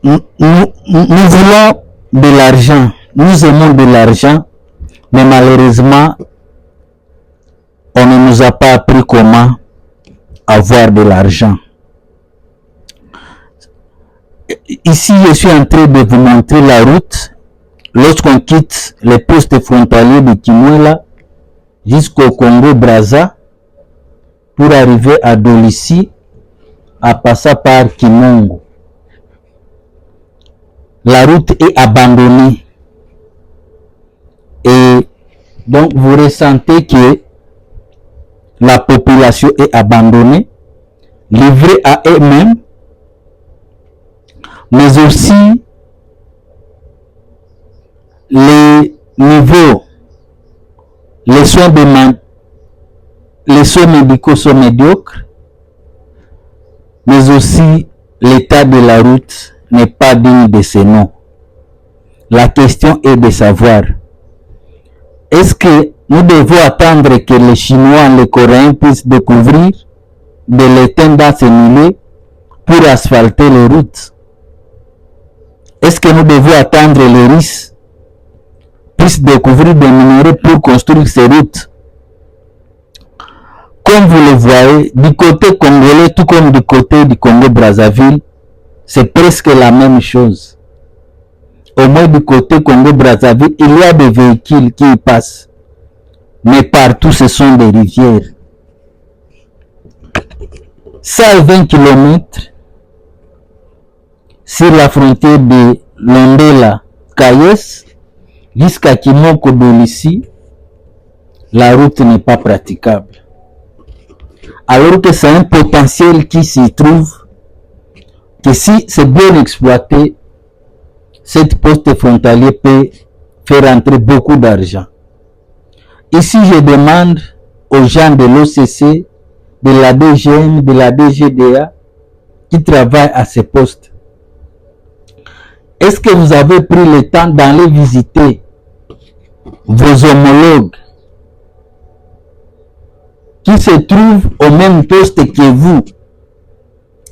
nous voulons de l'argent, nous aimons de l'argent, mais malheureusement, on ne nous a pas appris comment avoir de l'argent. Ici, je suis en train de vous montrer la route lorsqu'on quitte les postes frontaliers de Kimwela jusqu'au Congo-Brazza pour arriver à Dolissi en passant par Kimongo. La route est abandonnée. Et donc, vous ressentez que la population est abandonnée, livrée à eux-mêmes, mais aussi les niveaux, les soins médicaux sont médiocres, mais aussi l'état de la route n'est pas digne de ce nom. La question est de savoir, est-ce que nous devons attendre que les Chinois, les Coréens puissent découvrir de l'étain dans ces milieux pour asphalter les routes? Est-ce que nous devons attendre les Russes puissent découvrir des minerais pour construire ces routes? Comme vous le voyez, du côté congolais, tout comme du côté du Congo-Brazzaville, c'est presque la même chose. Au moins du côté Congo-Brazzaville, il y a des véhicules qui y passent. Mais partout, ce sont des rivières. 120 km sur la frontière de Londela, Kayes, jusqu'à Kimoko Dolissi, la route n'est pas praticable. Alors que c'est un potentiel qui s'y trouve, que si c'est bien exploité, cette poste frontalier peut faire entrer beaucoup d'argent. Ici, je demande aux gens de l'OCC, de la DGM, de la DGDA, qui travaillent à ces postes. Est-ce que vous avez pris le temps d'aller visiter vos homologues qui se trouvent au même poste que vous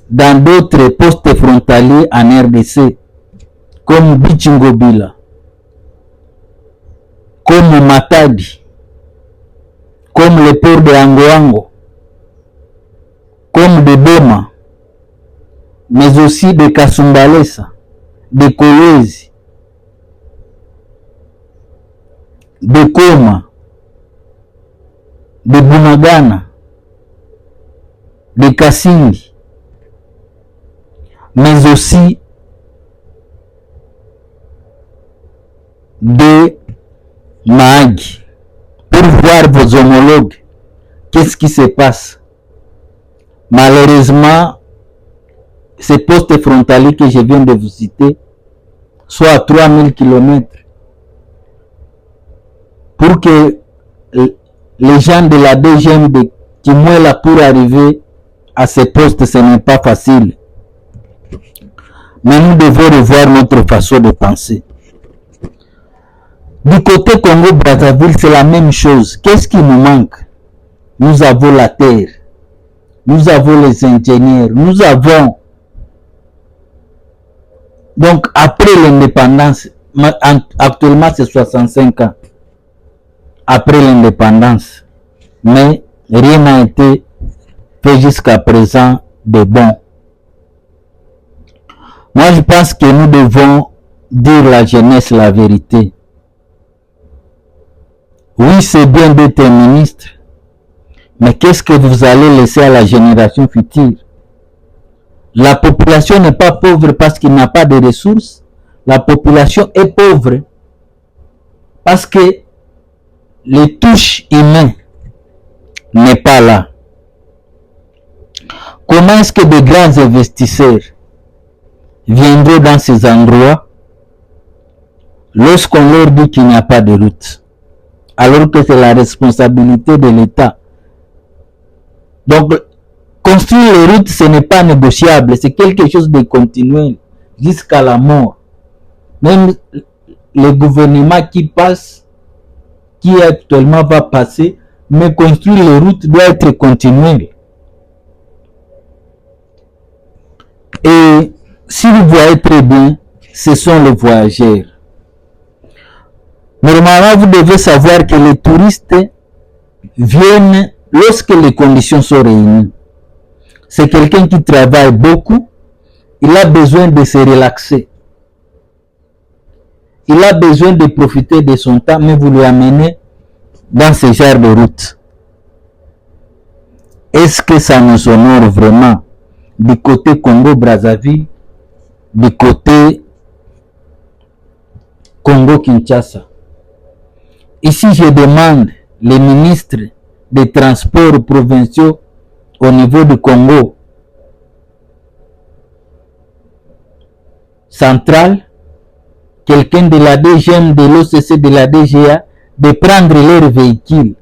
dans d'autres postes frontaliers en RDC, comme Bichingobila, comme Matadi, comme le port de Angoango, comme de Boma, mais aussi de Kasumbalesa, de Kolwezi, de Koma, de Bunagana, de Kasindi, mais aussi de Mahagi, pour voir vos homologues. Qu'est-ce qui se passe? Malheureusement, ces postes frontaliers que je viens de vous citer sont à 3000 km. Pour que les gens de la DGM de Kimwela pour arriver à ces postes, ce n'est pas facile. Mais nous devons revoir notre façon de penser. Du côté Congo-Brazzaville, c'est la même chose. Qu'est-ce qui nous manque? Nous avons la terre. Nous avons les ingénieurs. Nous avons... Donc, après l'indépendance, actuellement c'est 65 ans. Après l'indépendance. Mais rien n'a été fait jusqu'à présent de bon. Moi, je pense que nous devons dire à la jeunesse la vérité. Oui, c'est bien d'être ministre, mais qu'est-ce que vous allez laisser à la génération future? La population n'est pas pauvre parce qu'il n'a pas de ressources. La population est pauvre parce que les touches humaines n'est pas là. Comment est-ce que de grands investisseurs viendront dans ces endroits lorsqu'on leur dit qu'il n'y a pas de route, alors que c'est la responsabilité de l'État? Donc, construire les routes, ce n'est pas négociable, c'est quelque chose de continuel jusqu'à la mort. Même le gouvernement qui passe, qui actuellement va passer, mais construire les routes doit être continuel. Et si vous voyez très bien, ce sont les voyageurs. Normalement, vous devez savoir que les touristes viennent lorsque les conditions sont réunies. C'est quelqu'un qui travaille beaucoup, il a besoin de se relaxer. Il a besoin de profiter de son temps, mais vous lui amenez dans ce genre de route. Est-ce que ça nous honore vraiment du côté Congo-Brazzaville, du côté Congo-Kinshasa? Ici, je demande les ministres des transports provinciaux au niveau du Congo central, quelqu'un de la DGM, de l'OCC, de la DGA, de prendre leurs véhicules,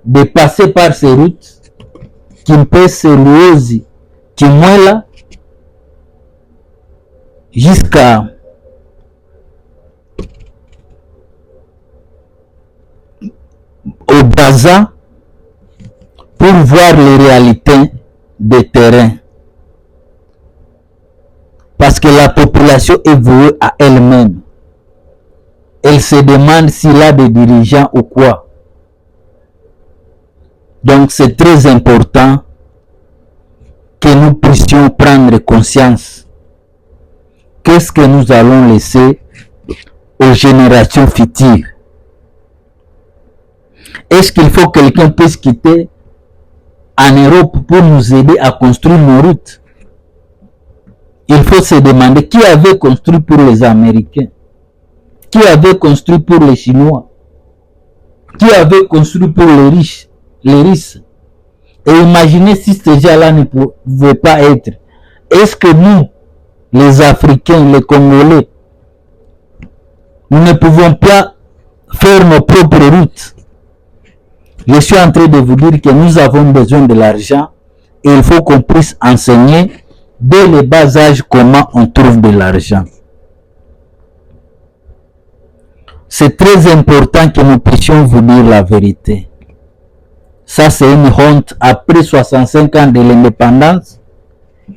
de passer par ces routes, Kimpese, Luozi, Kimwela, jusqu'à au Baza, pour voir les réalités des terrains. Parce que la population est vouée à elle-même. Elle se demande s'il a des dirigeants ou quoi. Donc c'est très important que nous puissions prendre conscience. Qu'est-ce que nous allons laisser aux générations futures? Est-ce qu'il faut que quelqu'un puisse quitter en Europe pour nous aider à construire nos routes? Il faut se demander qui avait construit pour les Américains, qui avait construit pour les Chinois, qui avait construit pour les riches, les riches. Et imaginez si ces gens-là ne pouvaient pas être. Est-ce que nous, les Africains, les Congolais, nous ne pouvons pas faire nos propres routes? Je suis en train de vous dire que nous avons besoin de l'argent et il faut qu'on puisse enseigner dès le bas âge comment on trouve de l'argent. C'est très important que nous puissions vous dire la vérité. Ça, c'est une honte après 65 ans de l'indépendance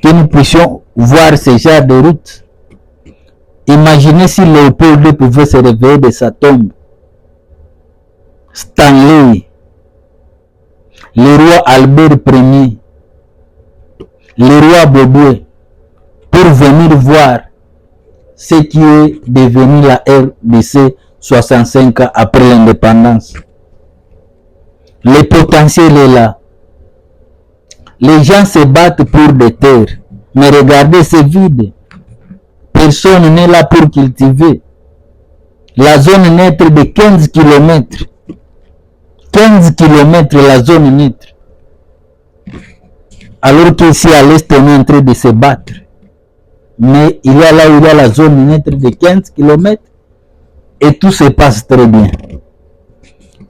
que nous puissions voir ce genre de route. Imaginez si Léopold II pouvait se réveiller de sa tombe. Stanley, le roi Albert Ier, le roi Baudouin, pour venir voir ce qui est devenu la RDC 65 ans après l'indépendance. Le potentiel est là. Les gens se battent pour des terres, mais regardez, c'est vide. Personne n'est là pour cultiver. La zone neutre de 15 km. 15 km la zone neutre. Alors qu'ici à l'est, on est en train de se battre. Mais il y a là où il y a la zone neutre de 15 km et tout se passe très bien.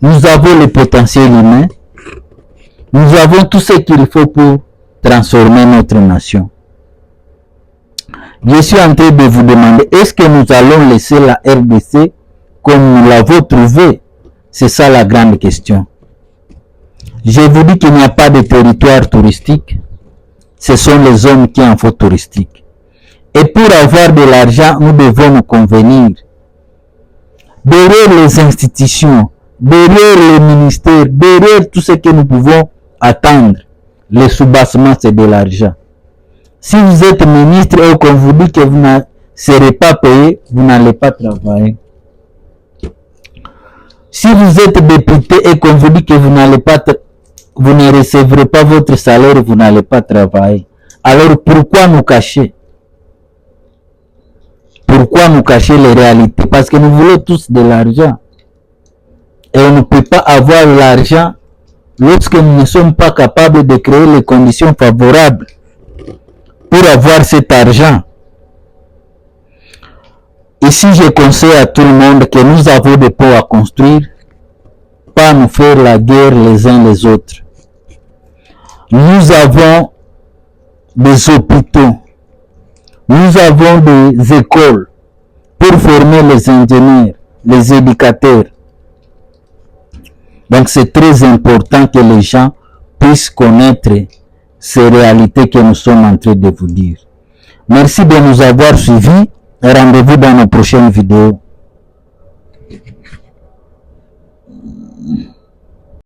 Nous avons le potentiel humain. Nous avons tout ce qu'il faut pour transformer notre nation. Je suis en train de vous demander, est-ce que nous allons laisser la RDC comme nous l'avons trouvée? C'est ça la grande question. Je vous dis qu'il n'y a pas de territoire touristique. Ce sont les zones qui en font touristique. Et pour avoir de l'argent, nous devons nous convenir. Derrière les institutions, derrière les ministères, derrière tout ce que nous pouvons attendre, le soubassement, c'est de l'argent. Si vous êtes ministre et qu'on vous dit que vous ne serez pas payé, vous n'allez pas travailler. Si vous êtes député et qu'on vous dit que vous ne recevrez pas votre salaire, vous n'allez pas travailler. Alors pourquoi nous cacher? Pourquoi nous cacher les réalités? Parce que nous voulons tous de l'argent. Et on ne peut pas avoir l'argent lorsque nous ne sommes pas capables de créer les conditions favorables pour avoir cet argent. Ici, je conseille à tout le monde que nous avons des ponts à construire, pas nous faire la guerre les uns les autres. Nous avons des hôpitaux, nous avons des écoles pour former les ingénieurs, les éducateurs. Donc c'est très important que les gens puissent connaître ces réalités que nous sommes en train de vous dire. Merci de nous avoir suivis et rendez-vous dans nos prochaines vidéos.